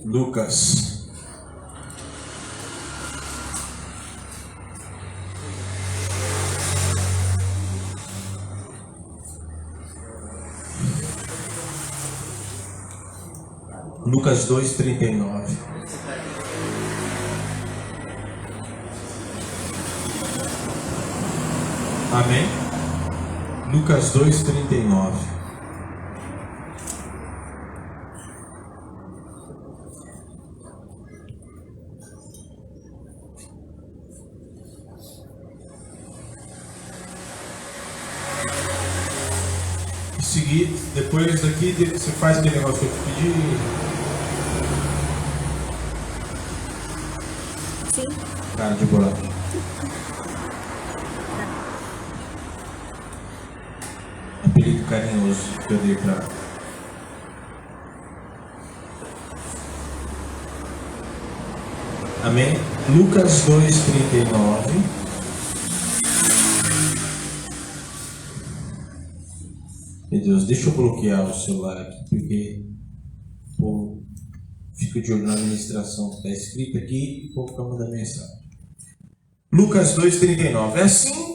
Lucas. Lucas 2:39. Amém? Lucas 2:39. Seguir, depois daqui você faz aquele negócio que eu te pedi. Sim. Cara de bolacha. Apelido carinhoso que eu dei pra. Amém? Lucas 2:39. Meu Deus, deixa eu bloquear o celular aqui, porque o povo fica de olho na administração que está escrito aqui e o povo fica mandando mensagem. Lucas 2:39. É assim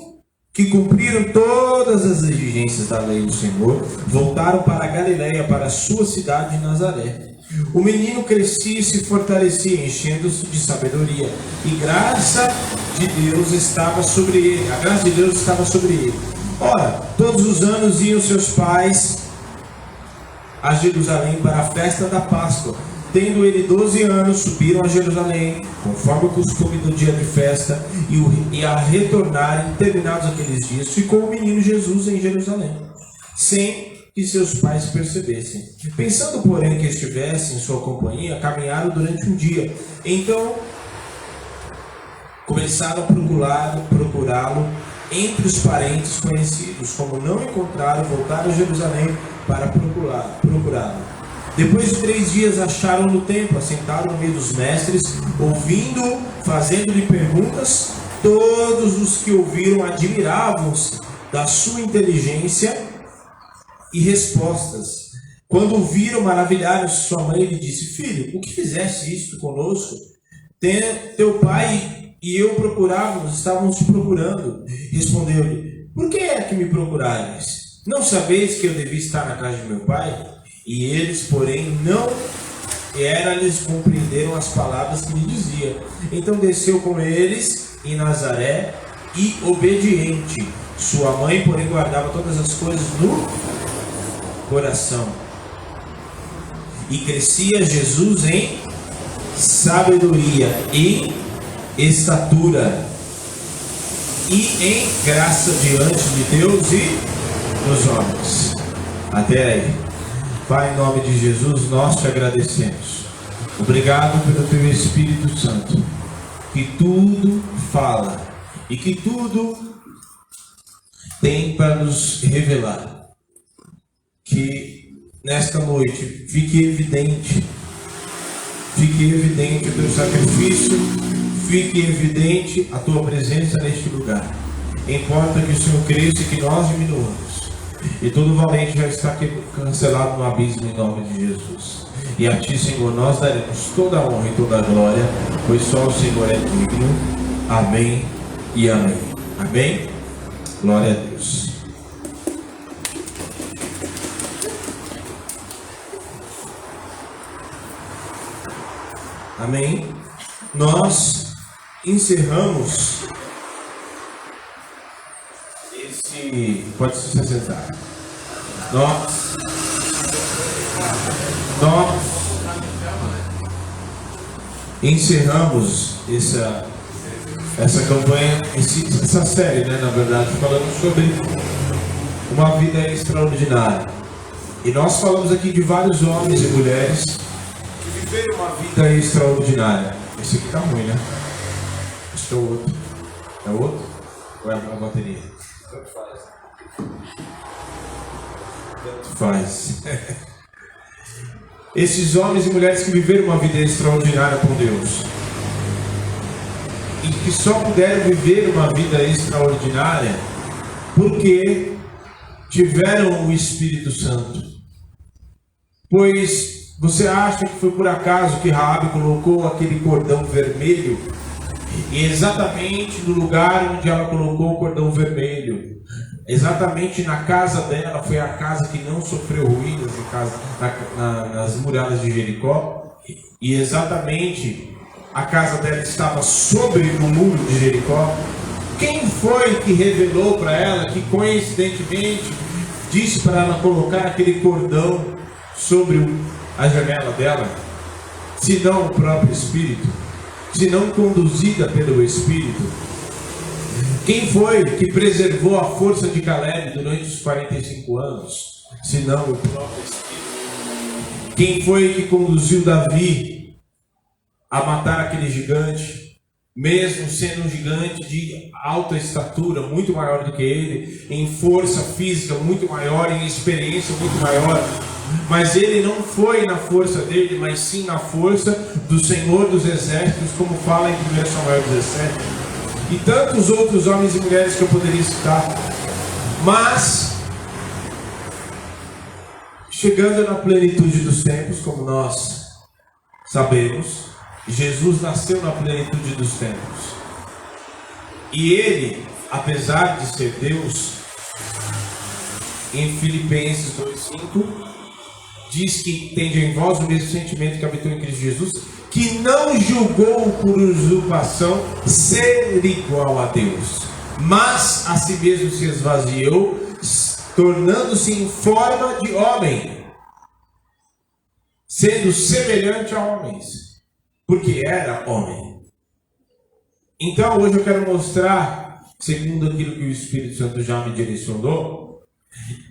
que cumpriram todas as exigências da lei do Senhor, voltaram para a Galileia, para a sua cidade de Nazaré. O menino crescia e se fortalecia, enchendo-se de sabedoria, e graça de Deus estava sobre ele. A graça de Deus estava sobre ele. Ora, todos os anos iam seus pais a Jerusalém para a festa da Páscoa. Tendo ele 12 anos, subiram a Jerusalém, conforme o costume do dia de festa, e a retornarem, terminados aqueles dias, ficou o menino Jesus em Jerusalém, sem que seus pais percebessem. Pensando, porém, que estivesse em sua companhia, caminharam durante um dia. Então, começaram a procurá-lo entre os parentes conhecidos. Como não encontraram, voltaram a Jerusalém para procurá-lo. Depois de 3 dias acharam no templo, assentado no meio dos mestres, ouvindo, fazendo-lhe perguntas. Todos os que ouviram admiravam-se da sua inteligência e respostas. Quando o viram, maravilharam-se. Sua mãe lhe disse: Filho, o que fizeste isto conosco? Teu pai e eu estávamos te procurando. Respondeu-lhe: Por que é que me procurais? Não sabeis que eu devia estar na casa de meu pai? E eles, porém, não lhes compreenderam as palavras que lhe dizia. Então desceu com eles em Nazaré e obediente. Sua mãe, porém, guardava todas as coisas no coração. E crescia Jesus em sabedoria e estatura e em graça diante de Deus e dos homens. Até aí. Pai, em nome de Jesus, nós te agradecemos. Obrigado pelo teu Espírito Santo, que tudo fala e que tudo tem para nos revelar. Que nesta noite fique evidente o teu sacrifício, fique evidente a tua presença neste lugar. Importa que o Senhor cresça e que nós diminuamos. E todo valente já está cancelado no abismo em nome de Jesus. E a ti, Senhor, nós daremos toda a honra e toda a glória, pois só o Senhor é digno. Amém e amém. Amém? Glória a Deus. Amém? Nós encerramos esse... Pode se sentar. Nós encerramos essa campanha, essa série, né, na verdade, falando sobre uma vida extraordinária. E nós falamos aqui de vários homens e mulheres que viveram uma vida extraordinária. Esse aqui tá ruim, né? Esse é o outro. É o outro? Ou é a bateria? Tanto faz. Esses homens e mulheres que viveram uma vida extraordinária com Deus e que só puderam viver uma vida extraordinária porque tiveram o Espírito Santo. Pois Você acha que foi por acaso que Raabe colocou aquele cordão vermelho? E exatamente no lugar onde ela colocou o cordão vermelho, exatamente na casa dela, foi a casa que não sofreu ruínas nas muralhas de Jericó. E exatamente a casa dela estava sobre o muro de Jericó. Quem foi que revelou para ela, que coincidentemente disse para ela colocar aquele cordão sobre a janela dela? Se não o próprio Espírito, se não conduzida pelo Espírito. Quem foi que preservou a força de Caleb durante os 45 anos? Se não o próprio Espírito. Quem foi que conduziu Davi a matar aquele gigante, mesmo sendo um gigante de alta estatura, muito maior do que ele, em força física muito maior, em experiência muito maior? Mas ele não foi na força dele, mas sim na força do Senhor dos Exércitos, como fala em 1 Samuel 17. E tantos outros homens e mulheres que eu poderia citar. Mas, chegando na plenitude dos tempos, como nós sabemos, Jesus nasceu na plenitude dos tempos. E ele, apesar de ser Deus, em Filipenses 2,5, diz que tende em vós o mesmo sentimento que habitou em Cristo Jesus, que não julgou por usurpação ser igual a Deus, mas a si mesmo se esvaziou, tornando-se em forma de homem, sendo semelhante a homens, porque era homem. Então hoje eu quero mostrar, segundo aquilo que o Espírito Santo já me direcionou,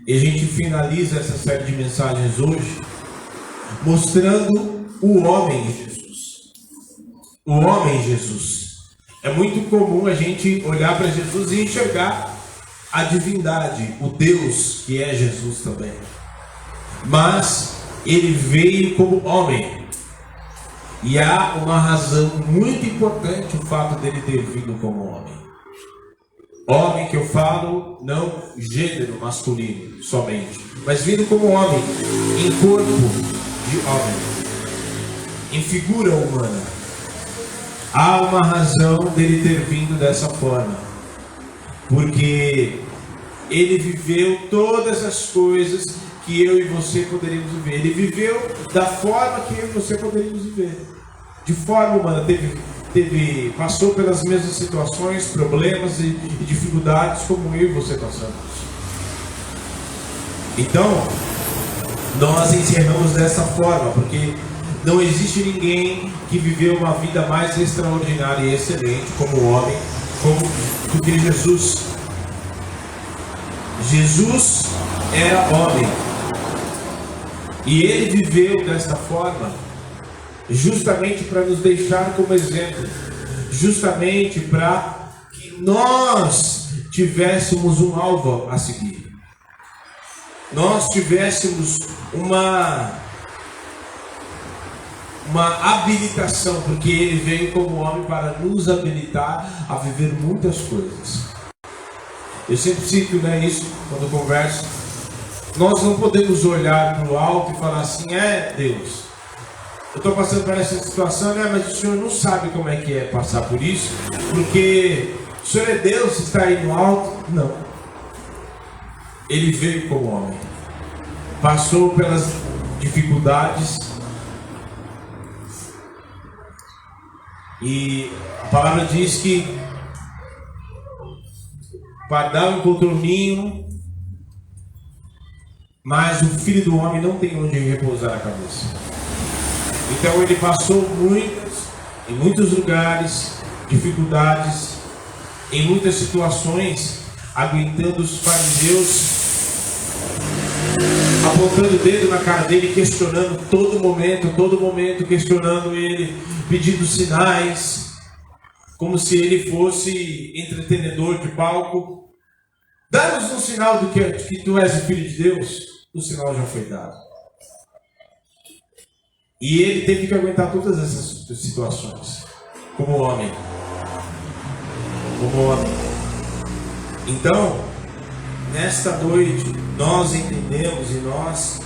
e a gente finaliza essa série de mensagens hoje mostrando o homem Jesus. O homem Jesus. É muito comum a gente olhar para Jesus e enxergar a divindade, o Deus que é Jesus também. Mas ele veio como homem. E há uma razão muito importante o fato dele ter vindo como homem. Homem que eu falo, não gênero masculino somente, mas vindo como homem, em corpo de homem, em figura humana. Há uma razão dele ter vindo dessa forma, porque ele viveu todas as coisas que eu e você poderíamos viver. Ele viveu da forma que eu e você poderíamos viver, de forma humana. Passou pelas mesmas situações, problemas e dificuldades como eu e você passamos. Então, nós encerramos dessa forma, porque não existe ninguém que viveu uma vida mais extraordinária e excelente como homem, do que Jesus. Jesus era homem, e ele viveu desta forma justamente para nos deixar como exemplo, justamente para que nós tivéssemos um alvo a seguir, nós tivéssemos uma habilitação, porque ele veio como homem para nos habilitar a viver muitas coisas. Eu sempre cito isso quando converso. Nós não podemos olhar para o alto e falar assim: Deus, eu estou passando por essa situação, mas o Senhor não sabe como é que é passar por isso, porque o Senhor é Deus, está aí no alto. Não. Ele veio como homem, passou pelas dificuldades, e a palavra diz que Pardal encontrou um ninho, mas o Filho do Homem não tem onde repousar a cabeça. Então ele passou em muitos lugares, dificuldades, em muitas situações, aguentando os fariseus, apontando o dedo na cara dele, questionando todo momento, questionando ele, pedindo sinais, como se ele fosse entretenedor de palco. Dá-nos um sinal do que tu és o Filho de Deus. O sinal já foi dado. E ele teve que aguentar todas essas situações como homem. Então, nesta noite, nós entendemos e nós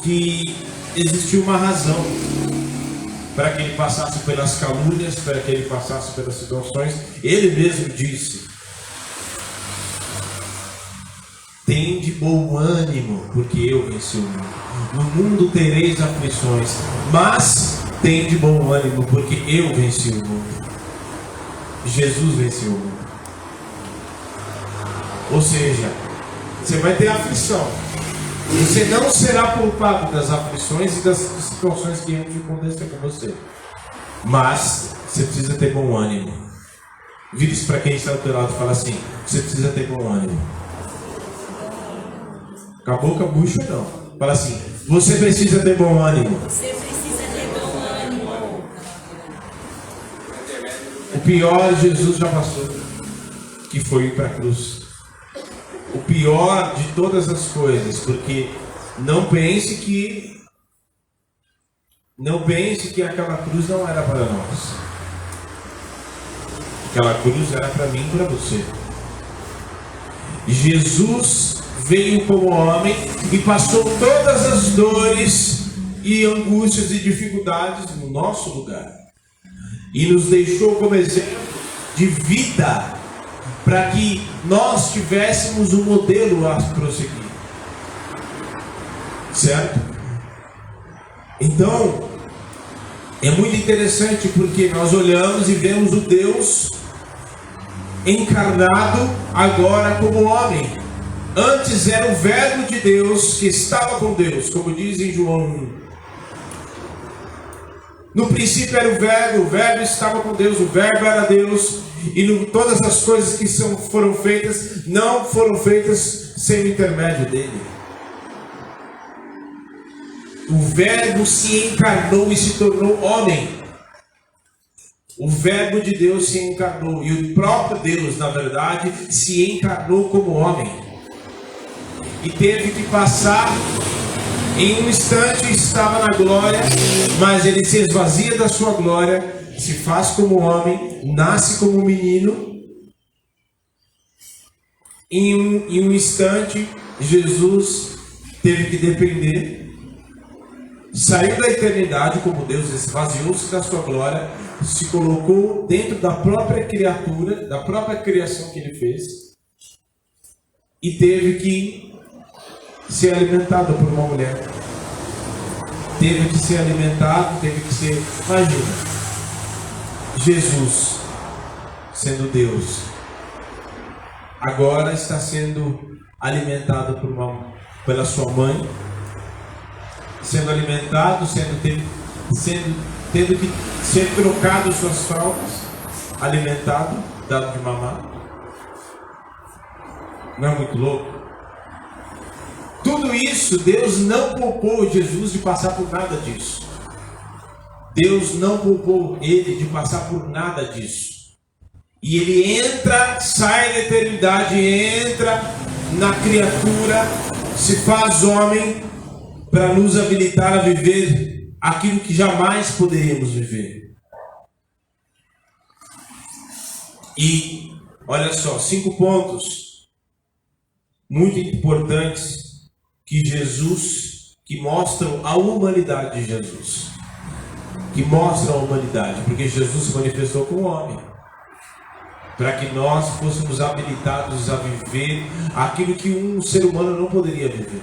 que existiu uma razão para que ele passasse pelas calúnias, para que ele passasse pelas situações. Ele mesmo disse: tende bom ânimo, porque eu venci o mundo. No mundo tereis aflições, mas tende bom ânimo, porque eu venci o mundo. Jesus venceu o mundo. Ou seja, você vai ter aflição. Você não será poupado das aflições e das situações que hão de acontecer com você. Mas você precisa ter bom ânimo. Vira isso para quem está do teu lado e fala assim: você precisa ter bom ânimo. Acabou com a bucha, não. Fala assim: você precisa ter bom ânimo. Você precisa ter bom ânimo. O pior Jesus já passou, que foi ir para a cruz. O pior de todas as coisas, porque não pense que aquela cruz não era para nós. Aquela cruz era para mim e para você. Jesus veio como homem e passou todas as dores e angústias e dificuldades no nosso lugar. E nos deixou como exemplo de vida, para que nós tivéssemos um modelo a prosseguir. Certo? Então, é muito interessante porque nós olhamos e vemos o Deus encarnado agora como homem. Antes era o Verbo de Deus que estava com Deus, como diz em João 1. No princípio era o Verbo estava com Deus, o Verbo era Deus, e todas as coisas que foram feitas, não foram feitas sem o intermédio dele. O Verbo se encarnou e se tornou homem. O Verbo de Deus se encarnou, e o próprio Deus, na verdade, se encarnou como homem. E teve que passar. Em um instante estava na glória, mas ele se esvazia da sua glória, se faz como homem, nasce como menino. Em um instante, Jesus teve que depender, saiu da eternidade como Deus, esvaziou-se da sua glória, se colocou dentro da própria criatura, da própria criação que ele fez, e teve que ser alimentado por uma mulher. Teve que ser alimentado, teve que ser... Imagina, Jesus, sendo Deus, agora está sendo alimentado pela sua mãe, sendo alimentado, tendo que ser trocado suas fraldas, alimentado, dado de mamar. Não é muito louco? Tudo isso, Deus não poupou Jesus de passar por nada disso. Deus não poupou ele de passar por nada disso. E ele entra, sai da eternidade, entra na criatura, se faz homem para nos habilitar a viver aquilo que jamais poderíamos viver. E olha só, 5 pontos muito importantes que mostram a humanidade de Jesus, que mostram a humanidade, porque Jesus se manifestou como homem, para que nós fôssemos habilitados a viver aquilo que um ser humano não poderia viver.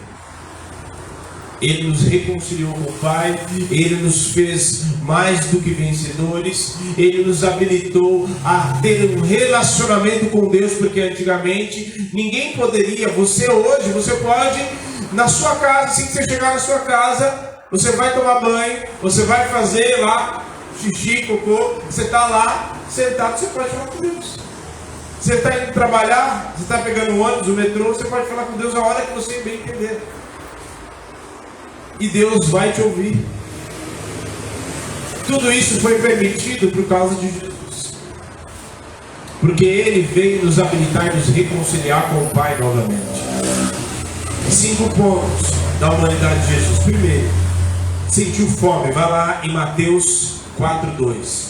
Ele nos reconciliou com o Pai, Ele nos fez mais do que vencedores, Ele nos habilitou a ter um relacionamento com Deus, porque antigamente ninguém poderia. Você hoje, você pode, na sua casa, assim que você chegar na sua casa, você vai tomar banho, você vai fazer lá xixi, cocô, você está lá sentado, você pode falar com Deus. Você está indo trabalhar, você está pegando o ônibus, o metrô, você pode falar com Deus a hora que você bem entender. E Deus vai te ouvir. Tudo isso foi permitido por causa de Jesus, porque Ele veio nos habilitar e nos reconciliar com o Pai novamente. 5 pontos da humanidade de Jesus. Primeiro, sentiu fome. Vai lá em Mateus 4:2.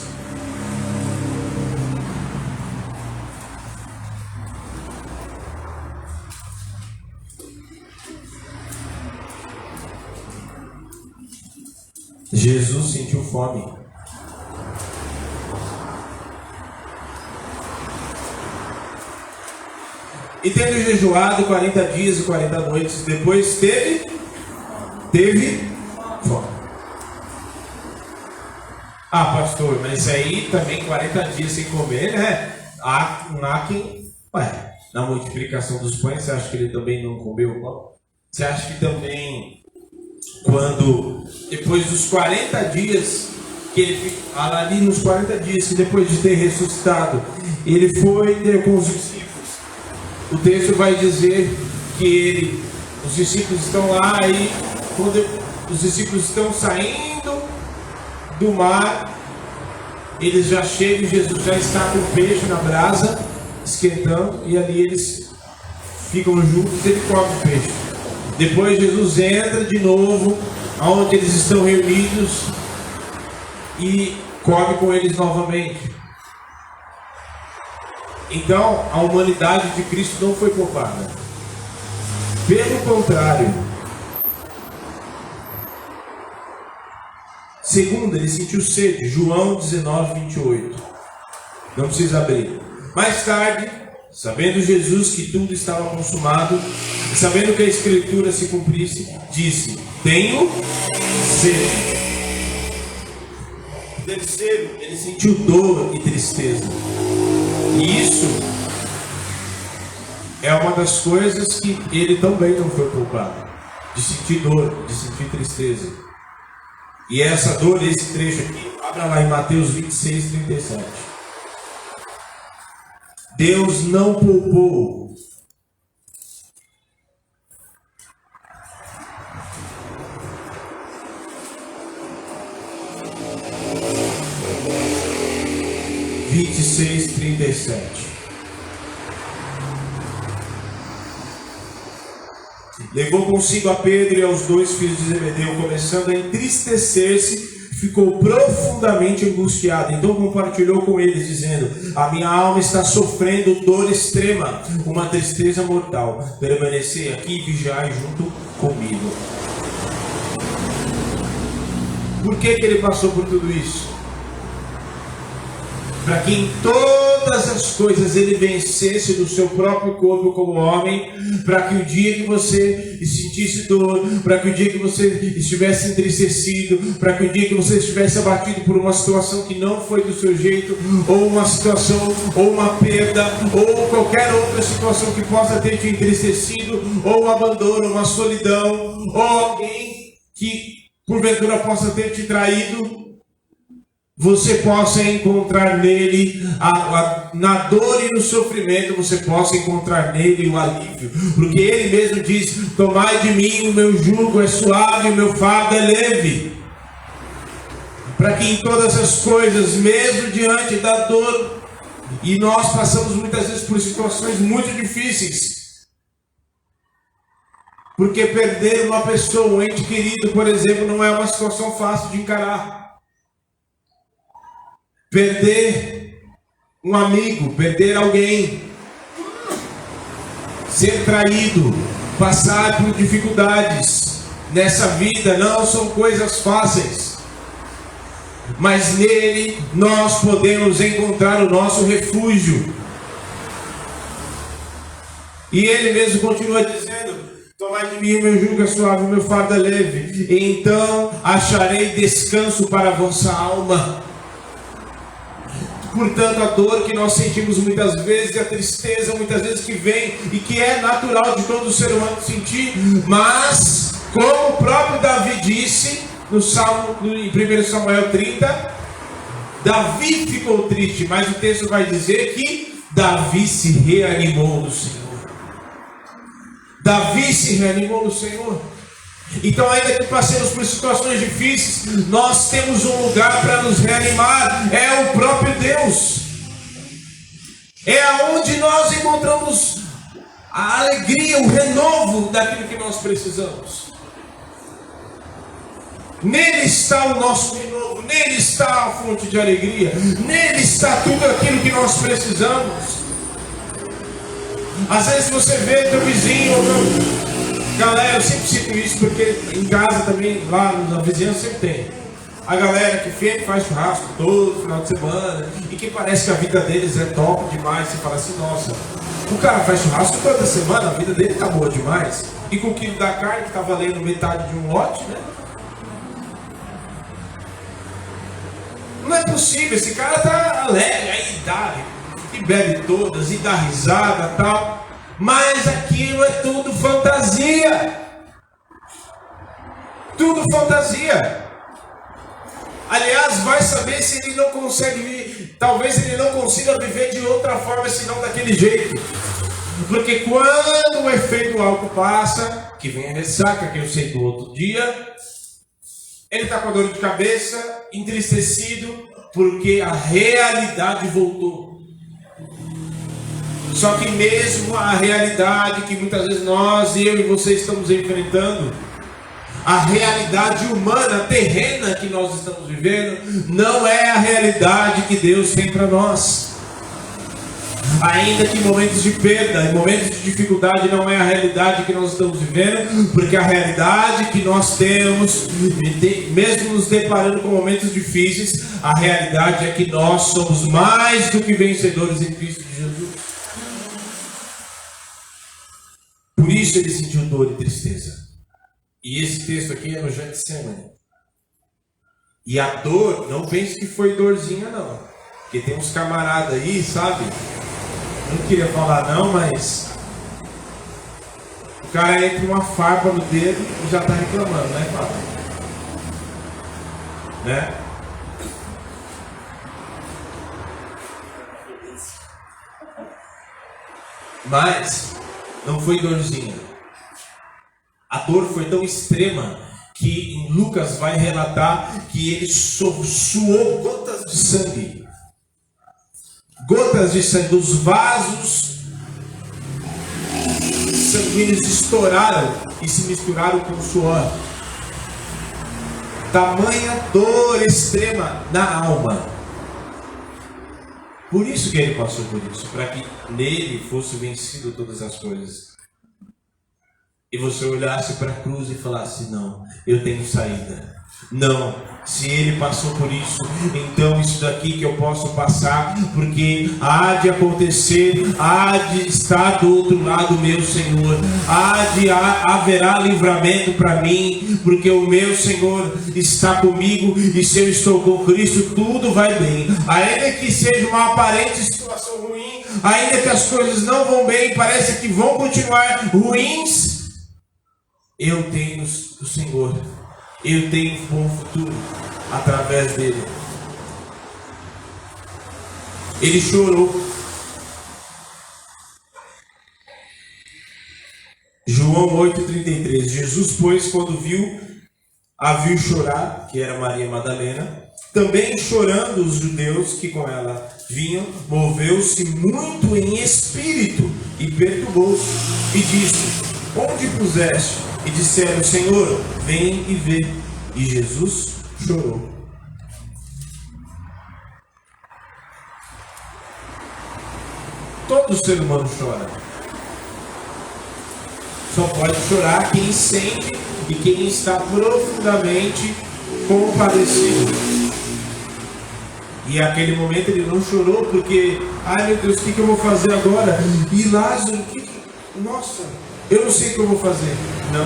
Jesus sentiu fome. E tendo jejuado 40 dias e 40 noites, depois teve fome. Ah, pastor, mas isso aí também 40 dias sem comer, né? Há quem... Ué, na multiplicação dos pães, você acha que ele também não comeu pão? Você acha que também, quando, depois dos 40 dias, que ele ali nos 40 dias, que depois de ter ressuscitado, ele foi ter com os discípulos. O texto vai dizer que os discípulos estão lá e quando os discípulos estão saindo do mar, eles já chegam e Jesus já está com o peixe na brasa, esquentando, e ali eles ficam juntos e ele come o peixe. Depois Jesus entra de novo, onde eles estão reunidos, e come com eles novamente. Então, a humanidade de Cristo não foi poupada. Pelo contrário. Segundo, ele sentiu sede. João 19, 28. Não precisa abrir. Mais tarde, sabendo Jesus que tudo estava consumado, e sabendo que a Escritura se cumprisse, disse: tenho sede. Terceiro, ele sentiu dor e tristeza. E isso é uma das coisas que ele também não foi poupado. De sentir dor, de sentir tristeza. E essa dor, esse trecho aqui, abra lá em Mateus 26, 37. Deus não poupou (26, 37). Levou consigo a Pedro e aos 2 filhos de Zebedeu, começando a entristecer-se, ficou profundamente angustiado. Então compartilhou com eles, dizendo: a minha alma está sofrendo dor extrema, uma tristeza mortal. Permanecei aqui e vigiai junto comigo. Por que ele passou por tudo isso? Para que em todas as coisas ele vencesse do seu próprio corpo como homem, para que o dia que você sentisse dor, para que o dia que você estivesse entristecido, para que o dia que você estivesse abatido por uma situação que não foi do seu jeito, ou uma situação, ou uma perda, ou qualquer outra situação que possa ter te entristecido, ou um abandono, uma solidão, ou alguém que porventura possa ter te traído, você possa encontrar nele, na dor e no sofrimento, você possa encontrar nele o alívio. Porque ele mesmo diz: tomai de mim, o meu jugo é suave, o meu fardo é leve. Para que em todas as coisas, mesmo diante da dor, e nós passamos muitas vezes por situações muito difíceis, porque perder uma pessoa, um ente querido, por exemplo, não é uma situação fácil de encarar. Perder um amigo, perder alguém, ser traído, passar por dificuldades nessa vida não são coisas fáceis, mas nele nós podemos encontrar o nosso refúgio. E ele mesmo continua dizendo: tomai de mim o meu jugo é suave, o meu fardo é leve, e então acharei descanso para a vossa alma. Portanto, a dor que nós sentimos muitas vezes, a tristeza muitas vezes que vem, e que é natural de todo ser humano sentir, mas, como o próprio Davi disse, em 1 Samuel 30, Davi ficou triste, mas o texto vai dizer que Davi se reanimou no Senhor. Davi se reanimou no Senhor. Então, ainda que passemos por situações difíceis, nós temos um lugar para nos reanimar, é o próprio Deus. É aonde nós encontramos a alegria, o renovo daquilo que nós precisamos. Nele está o nosso renovo, nele está a fonte de alegria, nele está tudo aquilo que nós precisamos. Às vezes você vê teu vizinho ou não. Galera, eu sempre cito isso porque em casa também, lá na vizinhança sempre tem. A galera que faz churrasco todo final de semana e que parece que a vida deles é top demais. Você fala assim, nossa, o cara faz churrasco toda semana, a vida dele tá boa demais. E com o quilo da carne que tá valendo metade de um lote, né? Não é possível, esse cara tá alegre, aí dá, e bebe todas, e dá risada e tal. Mas aquilo é tudo fantasia. Tudo fantasia. Aliás, vai saber se ele não consegue, talvez ele não consiga viver de outra forma, senão daquele jeito. Porque quando o efeito do álcool passa, que vem a ressaca, que eu sei do outro dia, ele está com a dor de cabeça, entristecido, porque a realidade voltou. Só que mesmo a realidade que muitas vezes nós, eu e você estamos enfrentando, a realidade humana, terrena que nós estamos vivendo, não é a realidade que Deus tem para nós. Ainda que em momentos de perda, em momentos de dificuldade, não é a realidade que nós estamos vivendo, porque a realidade que nós temos, mesmo nos deparando com momentos difíceis, a realidade é que nós somos mais do que vencedores em Cristo Jesus. Por isso ele sentiu dor e tristeza. E esse texto aqui é no Getsemane. E a dor, não pense que foi dorzinha não. Porque tem uns camaradas aí, sabe? Não queria falar não, mas o cara entra uma farpa no dedo e já está reclamando, né, Fábio? Né? Mas não foi dorzinha. A dor foi tão extrema que em Lucas vai relatar que ele suou gotas de sangue. Gotas de sangue, dos vasos sanguíneos estouraram e se misturaram com o suor. Tamanha dor extrema na alma. Por isso que ele passou por isso, para que nele fosse vencido todas as coisas. E você olhasse para a cruz e falasse, não, eu tenho saída. Não, se ele passou por isso, então isso daqui que eu posso passar, porque há de acontecer, há de estar do outro lado, meu Senhor, haverá livramento para mim, porque o meu Senhor está comigo, e se eu estou com Cristo, tudo vai bem. Ainda que seja uma aparente situação ruim, ainda que as coisas não vão bem, parece que vão continuar ruins, eu tenho o Senhor, eu tenho um bom futuro através dele. Ele chorou. João 8,33. Jesus, pois, quando a viu chorar, que era Maria Madalena, também chorando os judeus que com ela vinham, moveu-se muito em espírito e perturbou-se e disse: onde puseste? E disseram: Senhor, vem e vê. E Jesus chorou. Todo ser humano chora. Só pode chorar quem sente e quem está profundamente compadecido. E naquele momento ele não chorou porque, ai meu Deus, o que eu vou fazer agora? E Lázaro, nossa, eu não sei o que eu vou fazer. Não.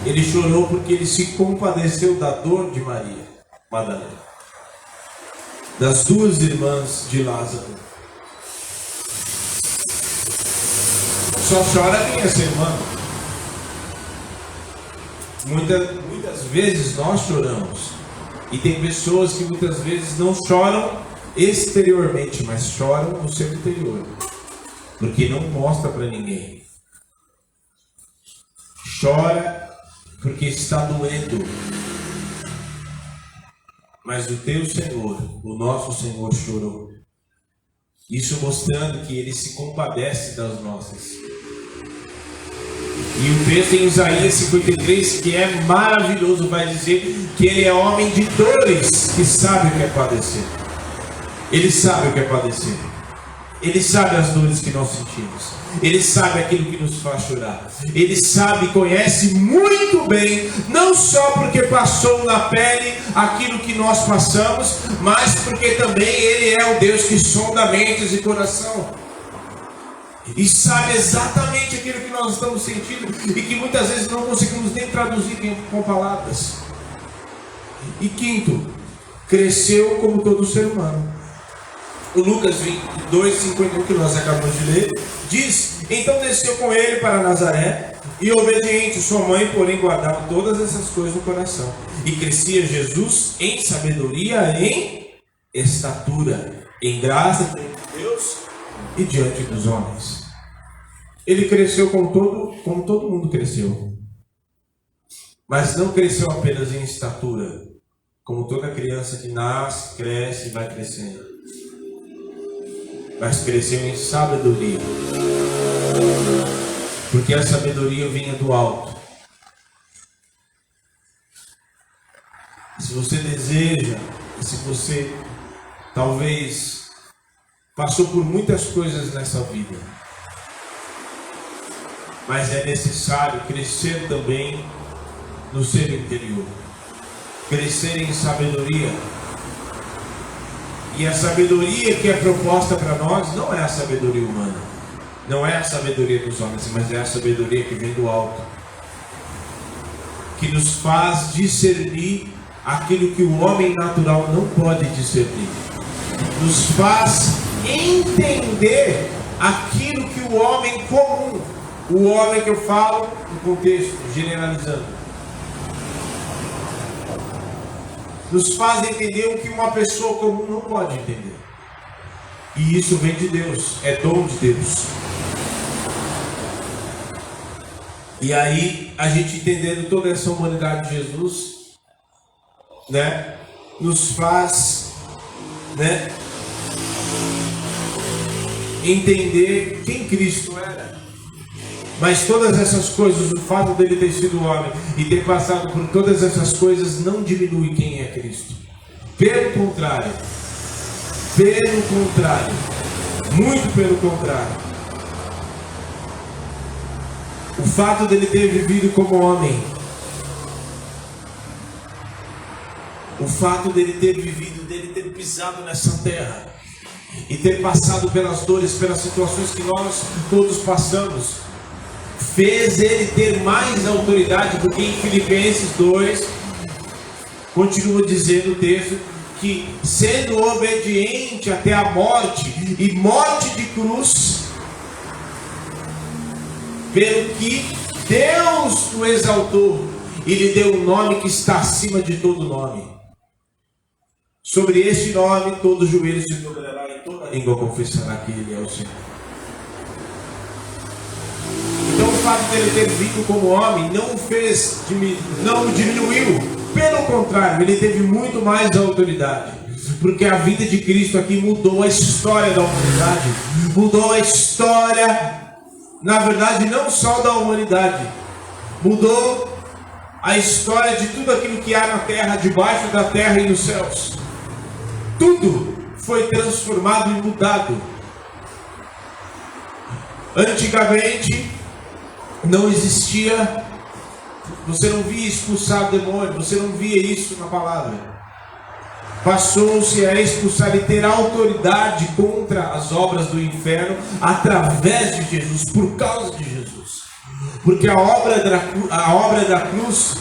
Ele chorou porque ele se compadeceu da dor de Maria Madalena, das duas irmãs de Lázaro. Só chora quem é seu irmão. Muitas vezes nós choramos. E tem pessoas que muitas vezes não choram exteriormente, mas choram no seu interior, porque não mostra para ninguém. Chora porque está doendo. Mas o teu Senhor, o nosso Senhor, chorou. Isso mostrando que Ele se compadece das nossas. E o texto em Isaías 53, que é maravilhoso, vai dizer que Ele é homem de dores, que sabe o que é padecer. Ele sabe o que é padecer. Ele sabe as dores que nós sentimos. Ele sabe aquilo que nos faz chorar. Ele sabe, conhece muito bem, não só porque passou na pele aquilo que nós passamos, mas porque também Ele é o Deus que sonda mentes e coração. E sabe exatamente aquilo que nós estamos sentindo e que muitas vezes não conseguimos nem traduzir com palavras. E quinto, cresceu como todo ser humano. O Lucas 2:51 que nós acabamos de ler, diz: então desceu com ele para Nazaré, e obediente sua mãe, porém guardava todas essas coisas no coração. E crescia Jesus em sabedoria, em estatura, em graça diante de Deus e diante dos homens. Ele cresceu como todo mundo cresceu. Mas não cresceu apenas em estatura, como toda criança que nasce, cresce e vai crescendo. Mas cresceu em sabedoria, porque a sabedoria vinha do alto. Se você deseja, se você talvez passou por muitas coisas nessa vida, mas é necessário crescer também no seu interior, crescer em sabedoria. E a sabedoria que é proposta para nós não é a sabedoria humana, não é a sabedoria dos homens, mas é a sabedoria que vem do alto, que nos faz discernir aquilo que o homem natural não pode discernir, nos faz entender aquilo que o homem comum, o homem que eu falo no contexto, generalizando, nos faz entender o que uma pessoa comum não pode entender. E isso vem de Deus, é dom de Deus. E aí, a gente entendendo toda essa humanidade de Jesus, né, nos faz, né, entender quem Cristo era. Mas todas essas coisas, o fato dele ter sido homem e ter passado por todas essas coisas, não diminui quem é Cristo. Pelo contrário, muito pelo contrário. O fato dele ter vivido como homem, o fato dele ter vivido, dele ter pisado nessa terra e ter passado pelas dores, pelas situações que nós todos passamos, fez ele ter mais autoridade, porque em Filipenses 2 continua dizendo o texto que, sendo obediente até a morte, e morte de cruz, pelo que Deus o exaltou e lhe deu um nome que está acima de todo nome. Sobre este nome todo joelho se dobrará e toda língua confessará que Ele é o Senhor. Então o fato dele ter vindo como homem não o diminuiu. Pelo contrário, ele teve muito mais autoridade. Porque a vida de Cristo aqui mudou a história da humanidade. Mudou a história, na verdade, não só da humanidade. Mudou a história de tudo aquilo que há na terra, debaixo da terra e nos céus. Tudo foi transformado e mudado. Antigamente não existia, você não via expulsar o demônio, você não via isso na palavra. Passou-se a expulsar e ter autoridade contra as obras do inferno através de Jesus, por causa de Jesus. Porque a obra da cruz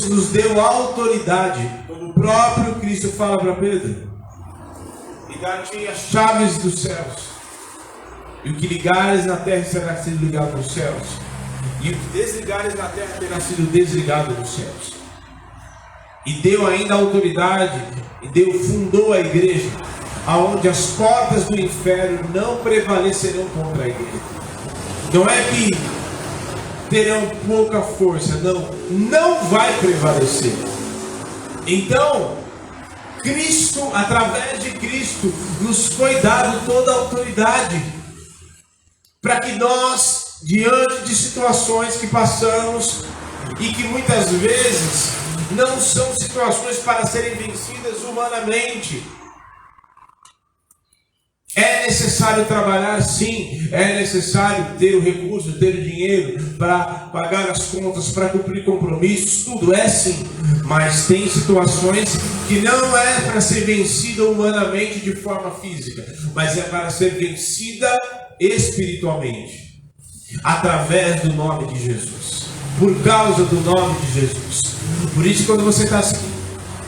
nos deu autoridade. O próprio Cristo fala para Pedro: e dar-te as chaves dos céus. E o que ligares na terra será sido ligado nos céus, e o que desligares na terra terá sido desligado nos céus. E deu ainda autoridade, fundou a igreja, aonde as portas do inferno não prevalecerão contra a igreja. Não é que terão pouca força, não vai prevalecer. Então, Cristo, através de Cristo, nos foi dado toda a autoridade, para que nós, diante de situações que passamos, e que muitas vezes não são situações para serem vencidas humanamente, É necessário trabalhar, sim. É necessário ter o recurso, ter o dinheiro para pagar as contas, para cumprir compromissos. Tudo é sim. Mas tem situações que não é para ser vencida humanamente de forma física, mas é para ser vencida espiritualmente. Através do nome de Jesus. Por causa do nome de Jesus. Por isso, quando você está assim,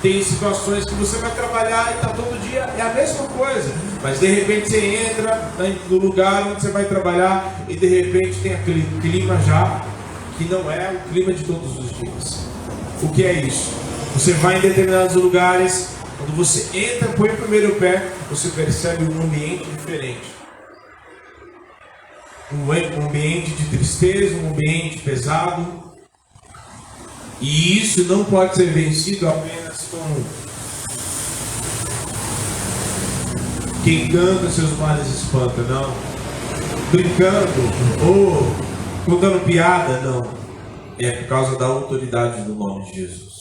tem situações que você vai trabalhar e está todo dia, é a mesma coisa. Mas de repente você entra no lugar onde você vai trabalhar e de repente tem aquele clima já que não é o clima de todos os dias. O que é isso? Você vai em determinados lugares, quando você entra, põe o primeiro pé, você percebe um ambiente diferente. Um ambiente de tristeza, um ambiente pesado. E isso não pode ser vencido apenas com quem canta seus males espanta, não. Brincando ou contando piada, não. É por causa da autoridade do nome de Jesus.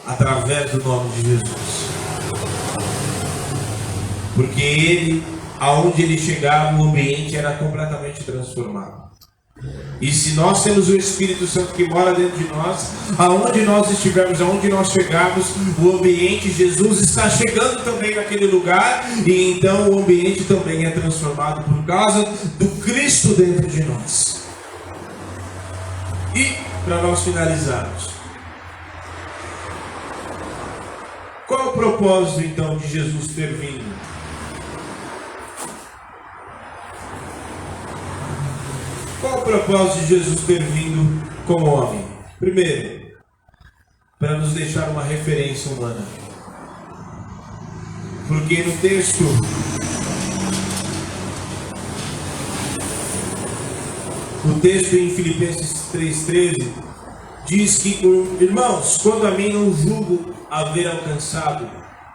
Através do nome de Jesus. Porque ele, aonde ele chegava, o ambiente era completamente transformado. E se nós temos o Espírito Santo que mora dentro de nós, aonde nós estivermos, aonde nós chegarmos, o ambiente, Jesus está chegando também naquele lugar, e então o ambiente também é transformado por causa do Cristo dentro de nós. E para nós finalizarmos, qual o propósito então de Jesus ter vindo? Qual o propósito de Jesus ter vindo como homem? Primeiro, para nos deixar uma referência humana. Porque no texto em Filipenses 3,13 diz que, irmãos, quando a mim não julgo haver alcançado,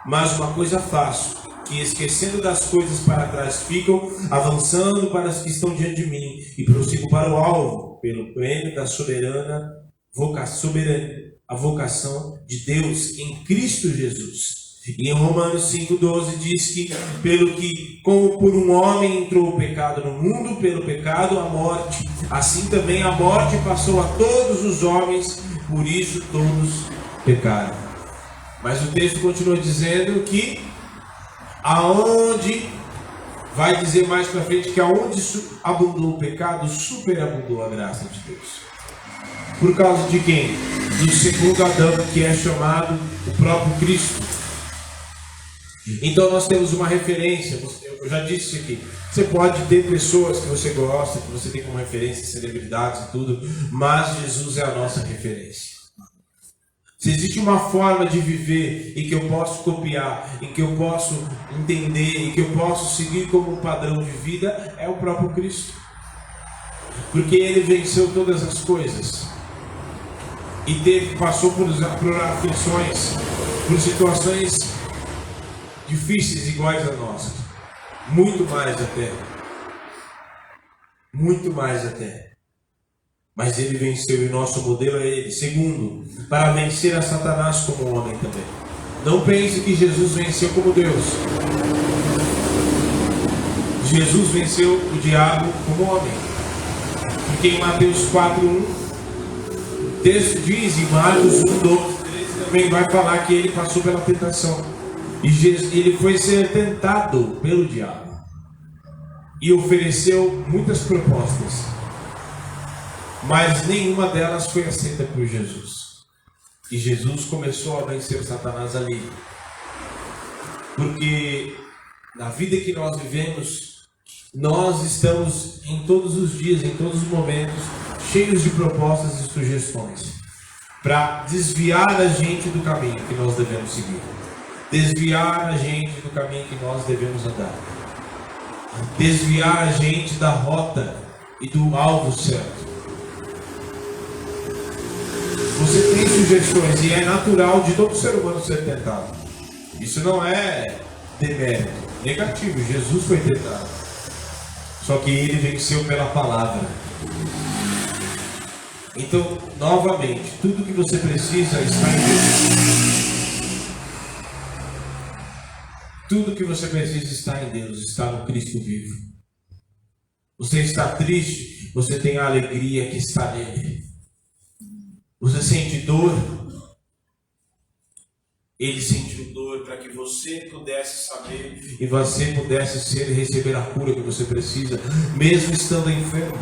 mas uma coisa faço, que esquecendo das coisas para trás ficam, avançando para as que estão diante de mim, e prossigo para o alvo, pelo prêmio da a vocação de Deus em Cristo Jesus. E em Romanos 5,12 diz que, pelo que, como por um homem entrou o pecado no mundo, pelo pecado a morte, assim também a morte passou a todos os homens, por isso todos pecaram. Mas o texto continua dizendo que aonde, vai dizer mais para frente, que aonde abundou o pecado, superabundou a graça de Deus. Por causa de quem? Do segundo Adão, que é chamado o próprio Cristo. Então nós temos uma referência, eu já disse aqui, você pode ter pessoas que você gosta, que você tem como referência, celebridades e tudo, mas Jesus é a nossa referência. Se existe uma forma de viver em que eu posso copiar, em que eu posso entender, em que eu posso seguir como padrão de vida, é o próprio Cristo. Porque ele venceu todas as coisas. E passou por aflições, por situações difíceis iguais a nossas. Muito mais até. Muito mais até. Mas ele venceu e o nosso modelo é ele. Segundo, para vencer a Satanás como homem também. Não pense que Jesus venceu como Deus. Jesus venceu o diabo como homem. Porque em Mateus 4:1, o texto diz, em Marcos 1:12, também vai falar que ele passou pela tentação. E ele foi ser tentado pelo diabo. E ofereceu muitas propostas. Mas nenhuma delas foi aceita por Jesus. E Jesus começou a vencer Satanás ali. Porque na vida que nós vivemos, nós estamos em todos os dias, em todos os momentos, cheios de propostas e sugestões para desviar a gente do caminho que nós devemos seguir. Desviar a gente do caminho que nós devemos andar. Desviar a gente da rota e do alvo certo. Você tem sugestões e é natural de todo ser humano ser tentado. Isso não é demérito, negativo. Jesus foi tentado. Só que ele venceu pela palavra. Então, novamente, tudo que você precisa está em Jesus. Tudo que você precisa está em Deus, está no Cristo vivo. Você está triste, você tem a alegria que está nele. Você sente dor, ele sentiu dor para que você pudesse saber e você pudesse ser e receber a cura que você precisa, mesmo estando enfermo.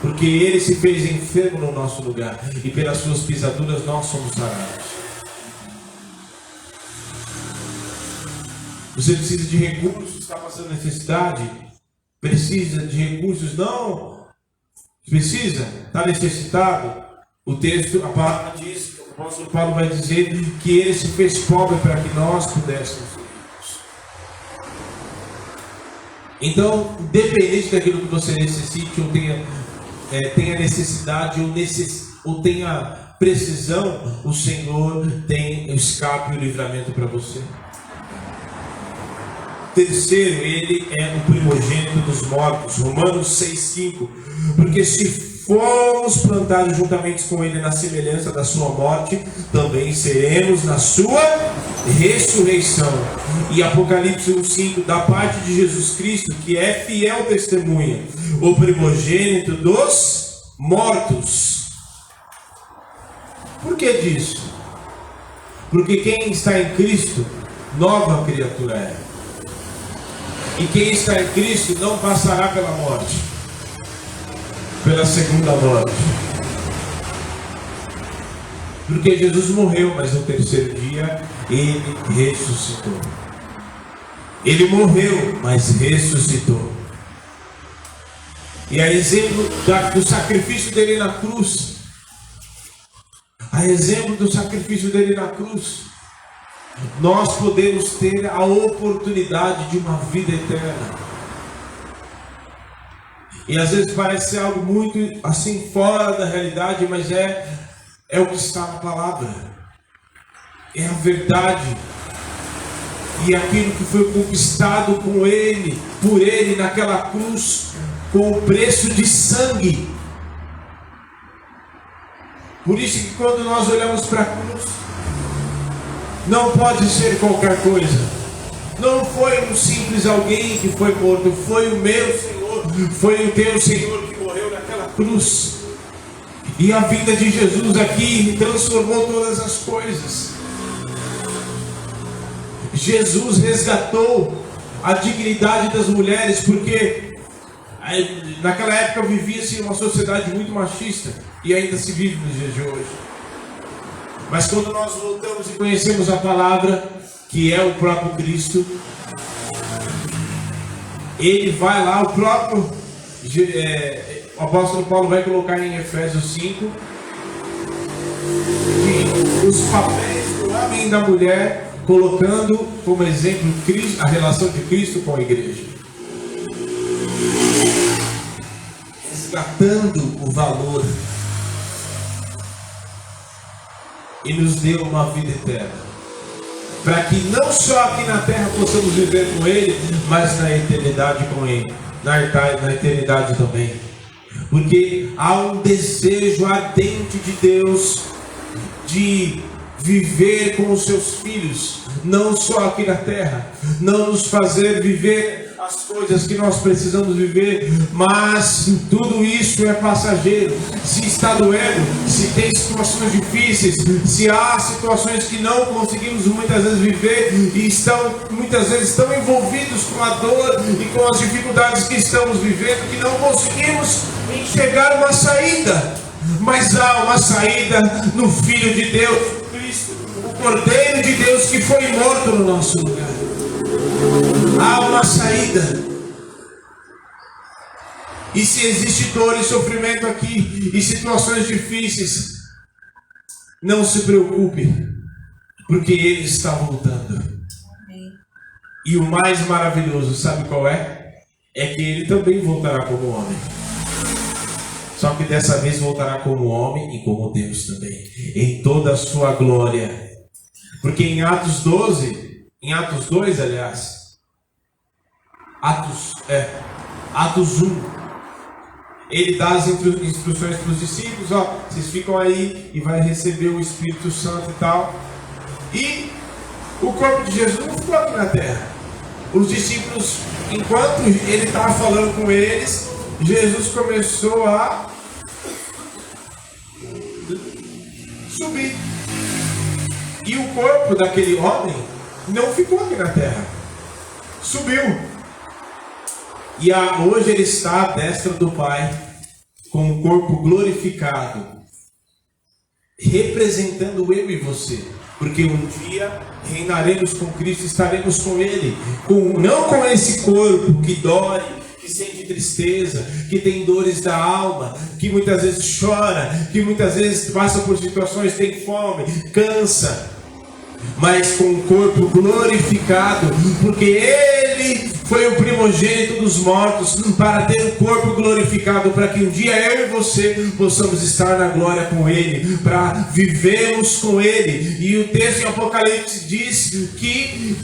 Porque ele se fez enfermo no nosso lugar e pelas suas pisaduras nós somos sarados. Você precisa de recursos, está passando necessidade? Precisa de recursos? Não. Precisa? Está necessitado? O texto, a palavra diz, o apóstolo Paulo vai dizer que ele se fez pobre para que nós pudéssemos ser ricos. Então, independente daquilo que você necessite ou tenha necessidade ou tenha precisão, o Senhor tem o escape e o livramento para você. Terceiro, ele é o primogênito dos mortos. Romanos 6,5. Porque se fomos plantados juntamente com ele na semelhança da sua morte, também seremos na sua ressurreição. E Apocalipse 1,5. Da parte de Jesus Cristo, que é fiel testemunha, o primogênito dos mortos. Por que disso? Porque quem está em Cristo, nova criatura é. E quem está em Cristo não passará pela morte, pela segunda morte. Porque Jesus morreu, mas no terceiro dia ele ressuscitou. Ele morreu, mas ressuscitou. E a exemplo do sacrifício dele na cruz, nós podemos ter a oportunidade de uma vida eterna. E às vezes parece ser algo muito assim fora da realidade, mas é o que está na palavra. É a verdade. E aquilo que foi conquistado por ele naquela cruz, com o preço de sangue. Por isso que quando nós olhamos para a cruz, não pode ser qualquer coisa. Não foi um simples alguém que foi morto. Foi o meu Senhor, foi o teu Senhor que morreu naquela cruz. E a vida de Jesus aqui transformou todas as coisas. Jesus resgatou a dignidade das mulheres, porque naquela época vivia-se uma sociedade muito machista, e ainda se vive nos dias de hoje. Mas quando nós voltamos e conhecemos a palavra, que é o próprio Cristo, ele vai lá, o apóstolo Paulo vai colocar em Efésios 5, que os papéis do homem e da mulher, colocando como exemplo Cristo, a relação de Cristo com a igreja. Resgatando o valor. E nos deu uma vida eterna, para que não só aqui na terra possamos viver com Ele, mas na eternidade com Ele, na eternidade também. Porque há um desejo ardente de Deus de viver com os seus filhos, não só aqui na terra, não nos fazer viver as coisas que nós precisamos viver, mas tudo isso é passageiro. Se está doendo, se tem situações difíceis, se há situações que não conseguimos muitas vezes viver e muitas vezes estão envolvidos com a dor e com as dificuldades que estamos vivendo, que não conseguimos enxergar uma saída, mas há uma saída no Filho de Deus, Cristo, o Cordeiro de Deus, que foi morto no nosso lugar. Há uma saída. E se existe dor e sofrimento aqui, e situações difíceis, não se preocupe, porque Ele está voltando. Amém. E o mais maravilhoso, sabe qual é? É que Ele também voltará como homem. Só que dessa vez voltará como homem e como Deus também, em toda a sua glória. Porque em Atos 2, Atos 1, ele dá as instruções para os discípulos, vocês ficam aí e vai receber o Espírito Santo e tal. E O corpo de Jesus não ficou aqui na terra. Os discípulos, enquanto ele estava falando com eles, Jesus começou a subir. E o corpo daquele homem não ficou aqui na terra. Subiu. E hoje ele está à destra do Pai, com o corpo glorificado, representando eu e você. Porque um dia reinaremos com Cristo, estaremos com Ele, não com esse corpo que dói, que sente tristeza, que tem dores da alma, que muitas vezes chora, que muitas vezes passa por situações, tem fome, cansa, mas com o corpo glorificado, porque Ele foi o primogênito dos mortos, para ter o corpo glorificado, para que um dia eu e você possamos estar na glória com Ele, para vivermos com Ele. E o texto em Apocalipse diz que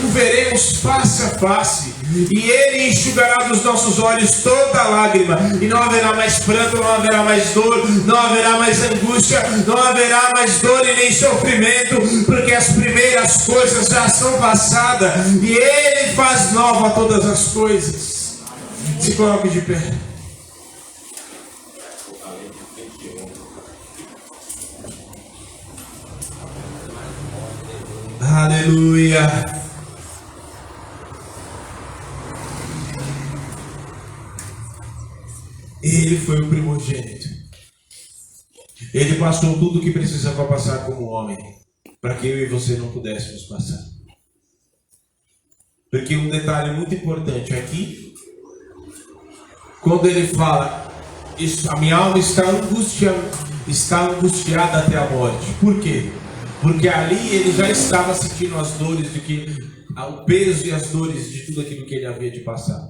o veremos face a face, e Ele enxugará dos nossos olhos toda lágrima, e não haverá mais pranto, não haverá mais dor, não haverá mais angústia, não haverá mais dor e nem sofrimento, porque as primeiras coisas já são passadas, e Ele faz nova todas as coisas. Se coloque de pé. Aleluia. Ele foi o primogênito. Ele passou tudo o que precisava passar como homem, para que eu e você não pudéssemos passar. Porque um detalhe muito importante aqui, quando ele fala, a minha alma está angustiada até a morte. Por quê? Porque ali ele já estava sentindo as dores, o peso e as dores de tudo aquilo que ele havia de passar.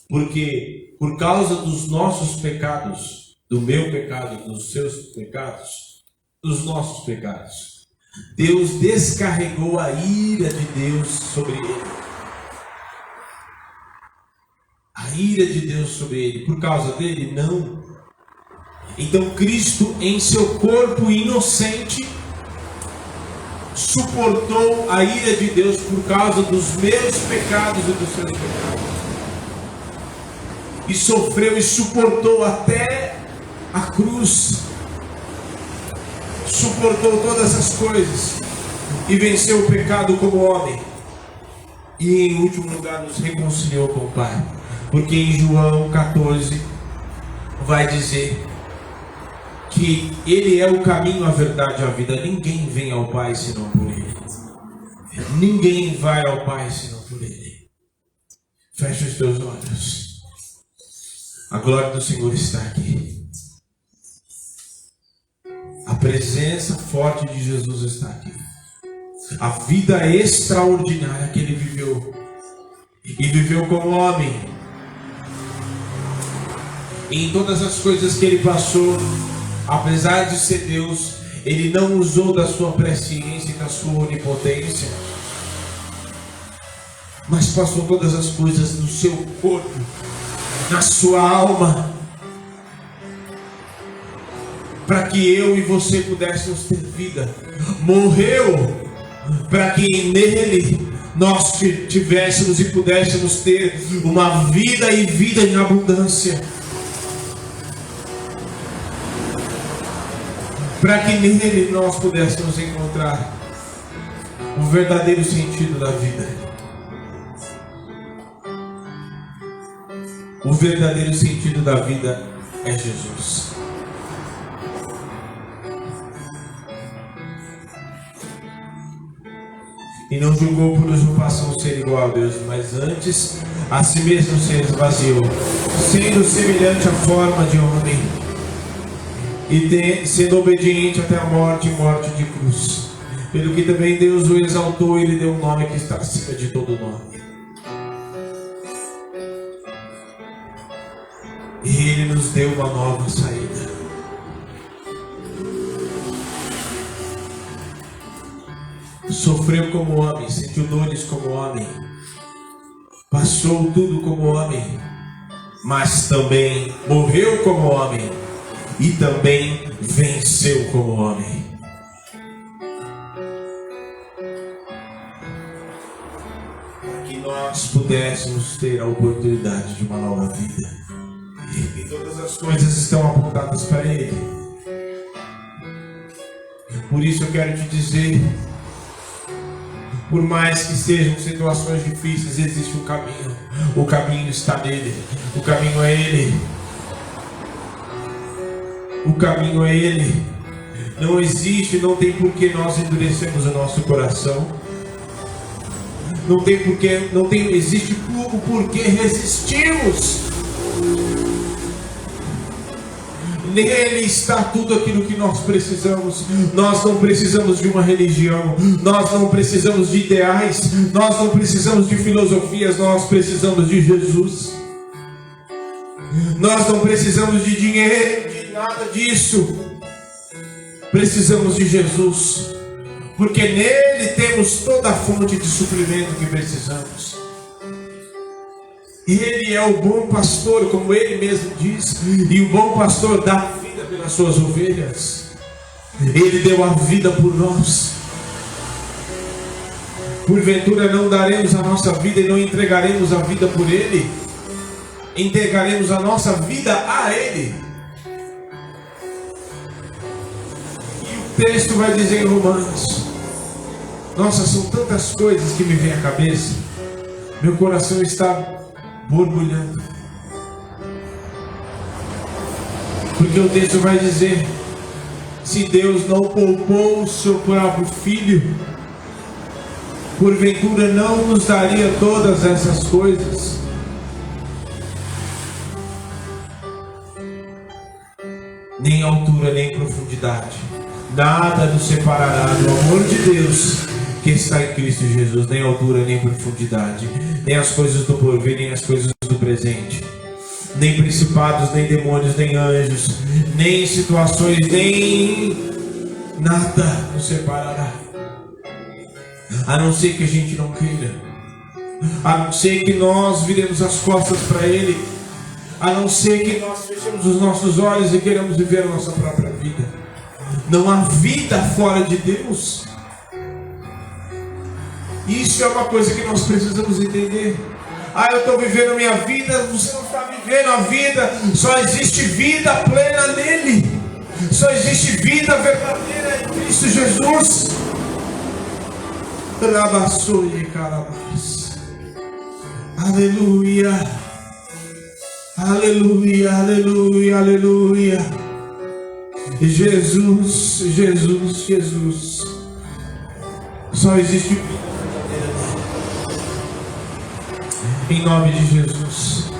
Porque por causa dos nossos pecados, do meu pecado, dos seus pecados, dos nossos pecados, Deus descarregou a ira de Deus sobre ele. A ira de Deus sobre ele. Por causa dele? Não. Então Cristo, em seu corpo inocente, suportou a ira de Deus por causa dos meus pecados e dos seus pecados. E sofreu e suportou até a cruz. Suportou todas as coisas e venceu o pecado como homem, e em último lugar nos reconciliou com o Pai, porque em João 14 vai dizer que Ele é o caminho, a verdade e a vida. Ninguém vem ao Pai senão por Ele. Ninguém vai ao Pai senão por Ele. Feche os teus olhos. A glória do Senhor está aqui. A presença forte de Jesus está aqui. A vida extraordinária que Ele viveu. E viveu como homem. E em todas as coisas que Ele passou, apesar de ser Deus, Ele não usou da sua presciência e da sua onipotência, mas passou todas as coisas no seu corpo, na sua alma, para que eu e você pudéssemos ter vida. Morreu para que nele nós tivéssemos e pudéssemos ter uma vida e vida em abundância. Para que nele nós pudéssemos encontrar o verdadeiro sentido da vida. O verdadeiro sentido da vida é Jesus. E não julgou por usurpação ser igual a Deus, mas antes a si mesmo se esvaziou, sendo semelhante à forma de homem, e sendo obediente até a morte e morte de cruz. Pelo que também Deus o exaltou e lhe deu um nome que está acima de todo nome. E Ele nos deu uma nova saída. Sofreu como homem, sentiu dores como homem, passou tudo como homem, mas também morreu como homem e também venceu como homem. nós pudéssemos ter a oportunidade de uma nova vida. E todas as coisas estão apontadas para Ele. Por isso eu quero te dizer, por mais que sejam situações difíceis, existe um caminho. O caminho está nele. O caminho é Ele. O caminho é Ele. Não existe, não tem por que nós endurecemos o nosso coração. Não tem porquê, existe o porquê resistimos. Nele está tudo aquilo que nós precisamos. Nós não precisamos de uma religião, nós não precisamos de ideais, nós não precisamos de filosofias, nós precisamos de Jesus. Nós não precisamos de dinheiro, de nada disso. Precisamos de Jesus, porque nele temos toda a fonte de suprimento que precisamos. Ele é o bom pastor, como ele mesmo diz, e o bom pastor dá a vida pelas suas ovelhas. Ele deu a vida por nós. Porventura não daremos a nossa vida e não entregaremos a vida por ele? Entregaremos a nossa vida a ele. E o texto vai dizer em Romanos, nossa, são tantas coisas que me vêm à cabeça, meu coração está borbulhando, porque o texto vai dizer, se Deus não poupou o seu próprio filho, porventura não nos daria todas essas coisas. Nem altura, nem profundidade, nada nos separará do amor de Deus que está em Cristo Jesus. Nem altura, nem profundidade, nem as coisas do porvir, nem as coisas do presente, nem principados, nem demônios, nem anjos, nem situações, nem nada nos separará, a não ser que a gente não queira, a não ser que nós viremos as costas para Ele, a não ser que nós fechemos os nossos olhos e queiramos viver a nossa própria vida. Não há vida fora de Deus. Isso é uma coisa que nós precisamos entender. Eu estou vivendo a minha vida. Você não está vivendo a vida. Só existe vida plena nele. Só existe vida verdadeira em Cristo Jesus. Aleluia. Aleluia, aleluia, aleluia. Jesus, Jesus, Jesus. Só existe vida verdadeira nele. Em nome de Jesus.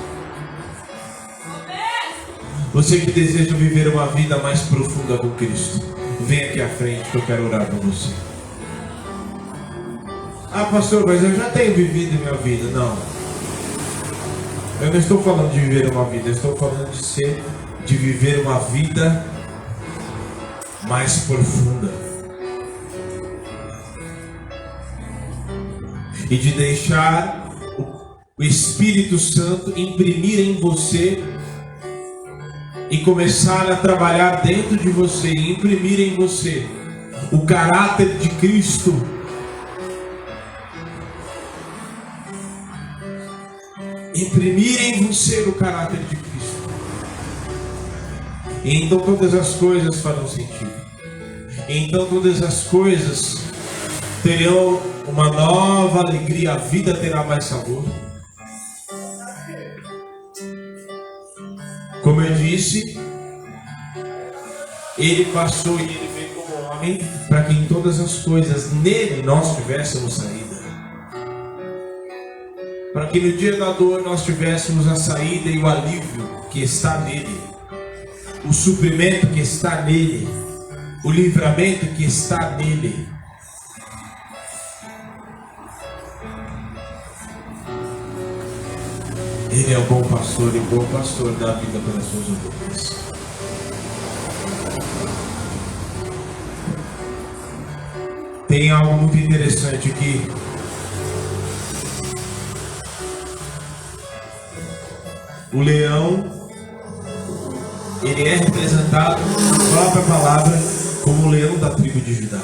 Você que deseja viver uma vida mais profunda com Cristo, vem aqui à frente que eu quero orar com você. Pastor, mas eu já tenho vivido minha vida. Não. Eu não estou falando de viver uma vida, eu estou falando de viver uma vida mais profunda. E de deixar o Espírito Santo imprimir em você e começar a trabalhar dentro de você e imprimir em você o caráter de Cristo. Imprimir em você o caráter de Cristo. E então todas as coisas farão sentido. Então todas as coisas terão uma nova alegria. A vida terá mais sabor. Como eu disse, Ele passou e Ele veio como homem para que em todas as coisas nele nós tivéssemos saída. Para que no dia da dor nós tivéssemos a saída e o alívio que está nele, o suprimento que está nele, o livramento que está nele. Ele é o bom pastor e o bom pastor dá a vida pelas suas ovelhas. Tem algo muito interessante aqui. O leão, ele é representado na própria palavra como o leão da tribo de Judá.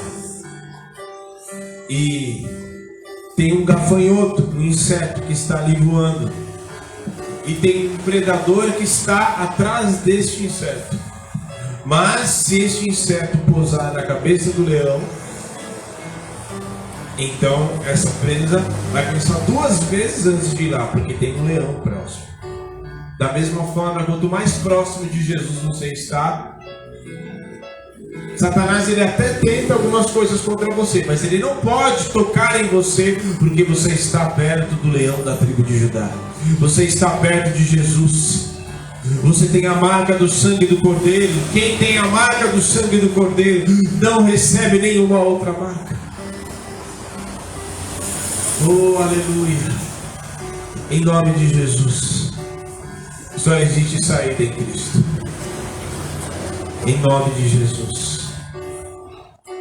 E tem um gafanhoto, um inseto que está ali voando. E tem um predador que está atrás deste inseto. Mas se este inseto pousar na cabeça do leão, então essa presa vai pensar 2 vezes antes de ir lá, porque tem um leão próximo. Da mesma forma, quanto mais próximo de Jesus você está, Satanás ele até tenta algumas coisas contra você, mas ele não pode tocar em você, porque você está perto do leão da tribo de Judá. Você está perto de Jesus. Você tem a marca do sangue do Cordeiro. Quem tem a marca do sangue do Cordeiro não recebe nenhuma outra marca. Oh, aleluia. Em nome de Jesus. Só existe saída em Cristo. Em nome de Jesus.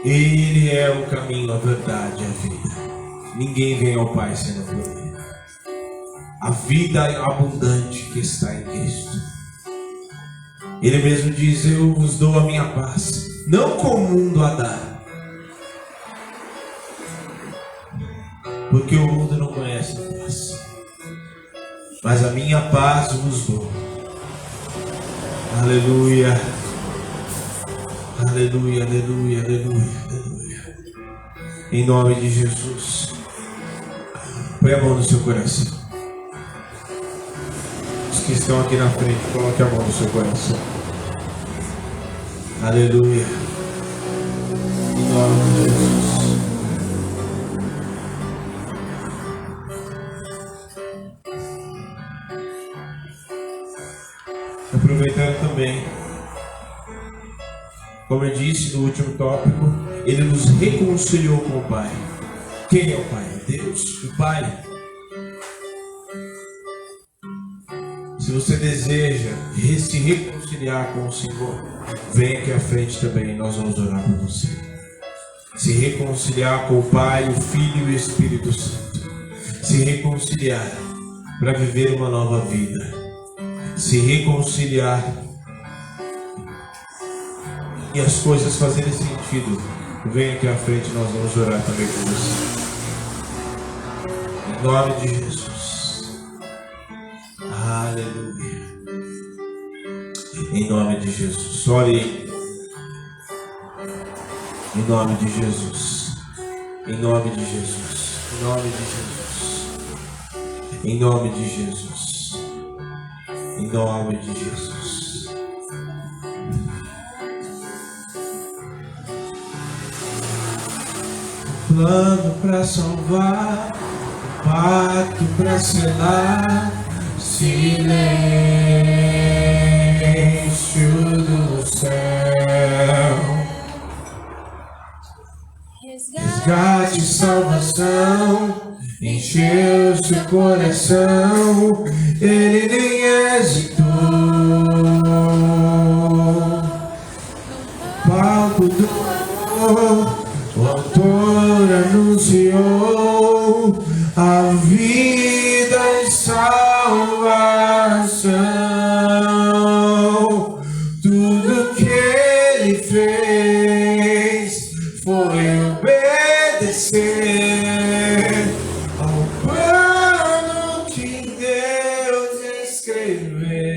Ele é o caminho, a verdade e a vida. Ninguém vem ao Pai senão por Ele. A vida abundante que está em Cristo. Ele mesmo diz: eu vos dou a minha paz, não como o mundo a dá. Porque o mundo não conhece a paz, mas a minha paz vos dou. Aleluia. Aleluia, aleluia, aleluia, aleluia. Em nome de Jesus. Põe a mão no seu coração. Os que estão aqui na frente, coloque a mão no seu coração. Aleluia. Em nome de Jesus. Aproveitando também, como eu disse no último tópico, Ele nos reconciliou com o Pai. Quem é o Pai? Deus, o Pai. Se você deseja se reconciliar com o Senhor, vem aqui à frente também, nós vamos orar por você. Se reconciliar com o Pai, o Filho e o Espírito Santo. Se reconciliar para viver uma nova vida. Se reconciliar e as coisas fazerem sentido. Vem aqui à frente, nós vamos orar também com você. Em nome de Jesus. Aleluia. Em nome de Jesus. Ore. Em nome de Jesus. Em nome de Jesus. Em nome de Jesus. Em nome de Jesus. Em nome de Jesus. Plano para salvar, pacto para selar, silêncio do céu, resgate e salvação, encheu seu coração, ele nem hesitou. Palco do amor, o autor anunciou a vida e salvação. Tudo que ele fez foi obedecer ao plano que Deus escreveu.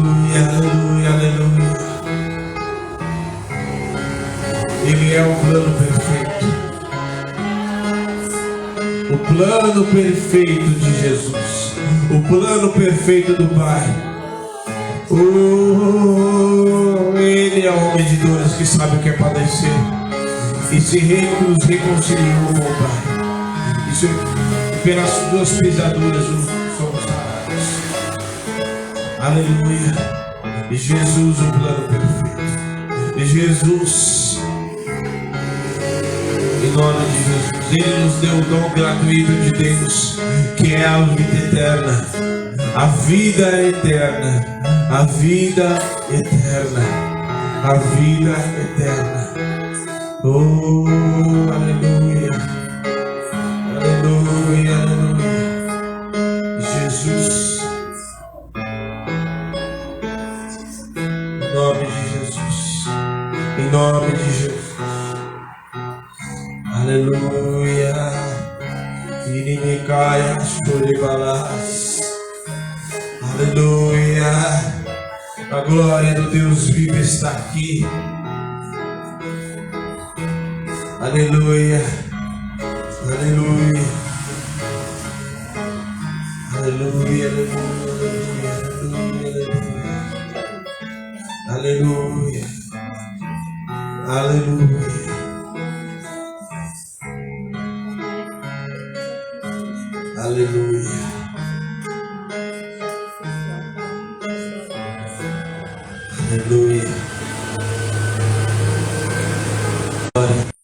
Aleluia, aleluia, aleluia. Ele é o plano perfeito. O plano perfeito de Jesus. O plano perfeito do Pai. Ele é o homem de dores que sabe o que é padecer. E se nos reconciliou com o Pai. Isso, pelas suas pisaduras somos sarados. Aleluia. E Jesus, o plano perfeito. E Jesus, em nome de Jesus, Ele nos deu o dom gratuito de Deus, que é a vida eterna. A vida eterna. A vida eterna. A vida eterna. Oh, aleluia. Aleluia, aleluia. Jesus. Em nome de Jesus. Em nome de Jesus. Aleluia. Inimicaya Shuribalas. Aleluia. A glória do Deus vivo está aqui. Aleluia. Aleluia. Aleluia. Aleluia. Aleluia. Aleluia. Aleluia. Aleluia. Glória.